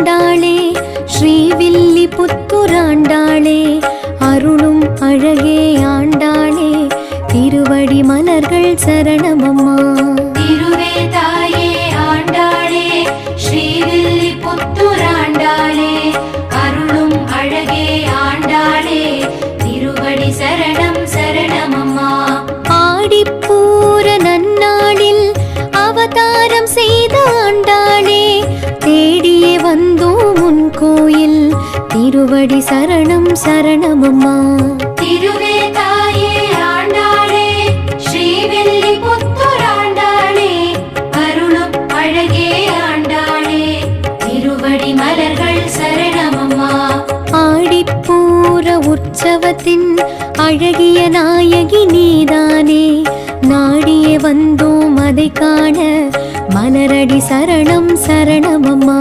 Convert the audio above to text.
ஆண்டாளே ஸ்ரீவில்லிபுத்தூராண்டாளே அருளும் அழகே ஆண்டாளே திருவடி மலர்கள் சரணமம்மா. திருவே தாயே ஆண்டாளே ஸ்ரீவில்லிபுத்தூராண்டாளே அருளும் அழகே ஆண்டாளே திருவடி சரணம் சரணமம்மா. ஆடிப்பூர நன்னாளில் அவதாரம் செய்த ஆண்டாளே தேடியே வந்தோம் உன் கோயில் திருவடி சரணம் சரணமம்மா. திருவே தாயே ஆண்டாளே ஸ்ரீவில்லிபுத்தூராண்டாளே அருளும் அழகே ஆண்டாளே திருவடி மலர்கள் சரணமம்மா. ஆடிப்பூர உற்சவத்தின் அழகிய நாயகி நீதானே நாடியே வந்தோம் அதை காண மலரடி சரணம் சரணமம்மா.